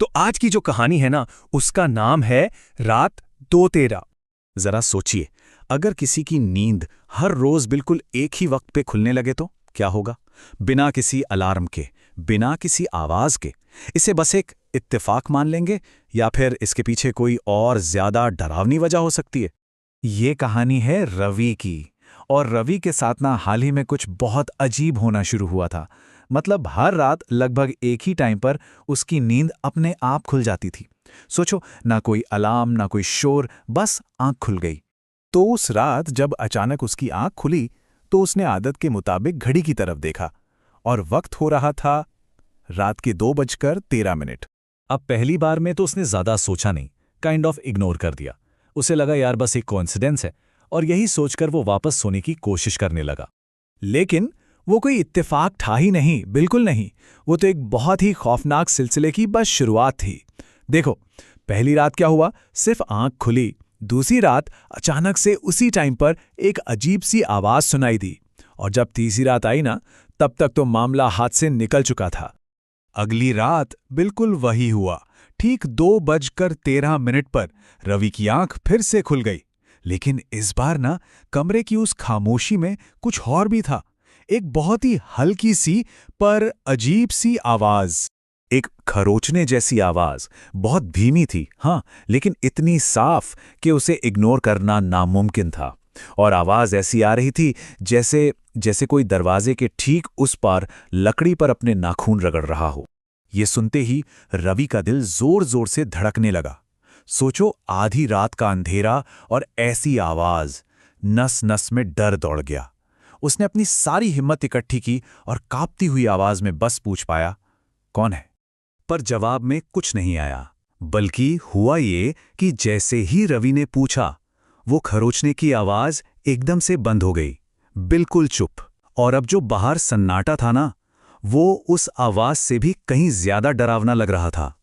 तो आज की जो कहानी है ना, उसका नाम है रात 2:13। जरा सोचिए, अगर किसी की नींद हर रोज बिल्कुल एक ही वक्त पे खुलने लगे तो क्या होगा? बिना किसी अलार्म के, बिना किसी आवाज के। इसे बस एक इत्तेफाक मान लेंगे या फिर इसके पीछे कोई और ज्यादा डरावनी वजह हो सकती है? ये कहानी है रवि की। और रवि के साथ ना हाल ही में कुछ बहुत अजीब होना शुरू हुआ था। मतलब हर रात लगभग एक ही टाइम पर उसकी नींद अपने आप खुल जाती थी। सोचो, ना कोई अलार्म ना कोई शोर, बस आंख खुल गई। तो उस रात जब अचानक उसकी आंख खुली तो उसने आदत के मुताबिक घड़ी की तरफ देखा और वक्त हो रहा था रात के 2:13। अब पहली बार में तो उसने ज्यादा सोचा नहीं, काइंड ऑफ इग्नोर कर दिया। उसे लगा यार बस एक कोइंसिडेंस है, और यही सोचकर वो वापस सोने की कोशिश करने लगा। लेकिन वो कोई इत्तेफाक था ही नहीं, बिल्कुल नहीं। वो तो एक बहुत ही खौफनाक सिलसिले की बस शुरुआत थी। देखो, पहली रात क्या हुआ, सिर्फ आंख खुली। दूसरी रात अचानक से उसी टाइम पर एक अजीब सी आवाज सुनाई दी। और जब तीसरी रात आई ना, तब तक तो मामला हाथ से निकल चुका था। अगली रात बिल्कुल वही हुआ। ठीक 2:13 पर रवि की आंख फिर से खुल गई। लेकिन इस बार ना, कमरे की उस खामोशी में कुछ और भी था। एक बहुत ही हल्की सी पर अजीब सी आवाज। एक खरोचने जैसी आवाज, बहुत धीमी थी हाँ, लेकिन इतनी साफ कि उसे इग्नोर करना नामुमकिन था। और आवाज ऐसी आ रही थी जैसे जैसे कोई दरवाजे के ठीक उस पार लकड़ी पर अपने नाखून रगड़ रहा हो। ये सुनते ही रवि का दिल जोर जोर से धड़कने लगा। सोचो, आधी रात का अंधेरा और ऐसी आवाज, नस नस में डर दौड़ गया। उसने अपनी सारी हिम्मत इकट्ठी की और कांपती हुई आवाज में बस पूछ पाया, कौन है? पर जवाब में कुछ नहीं आया। बल्कि हुआ ये कि जैसे ही रवि ने पूछा, वो खरोचने की आवाज एकदम से बंद हो गई, बिल्कुल चुप। और अब जो बाहर सन्नाटा था ना, वो उस आवाज से भी कहीं ज्यादा डरावना लग रहा था।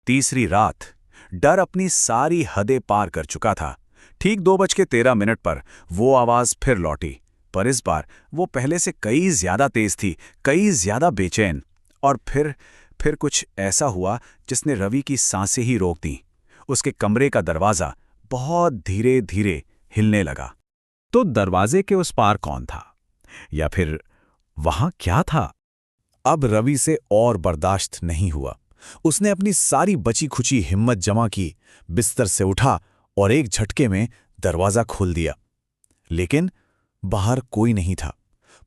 तीसरी रात, डर अपनी सारी हदें पार कर चुका था। ठीक 2:13 पर वो आवाज फिर लौटी, पर इस बार वो पहले से कई ज्यादा तेज थी, कई ज्यादा बेचैन। और फिर कुछ ऐसा हुआ जिसने रवि की सांसें ही रोक दी। उसके कमरे का दरवाजा बहुत धीरे धीरे हिलने लगा। तो दरवाजे के उस पार कौन था? या फिर वहां क्या था? अब रवि से और बर्दाश्त नहीं हुआ। उसने अपनी सारी बची खुची हिम्मत जमा की, बिस्तर से उठा और एक झटके में दरवाजा खोल दिया। लेकिन बाहर कोई नहीं था।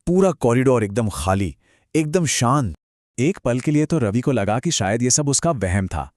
पूरा कॉरिडोर एकदम खाली, एकदम शांत। एक पल के लिए तो रवि को लगा कि शायद ये सब उसका वहम था।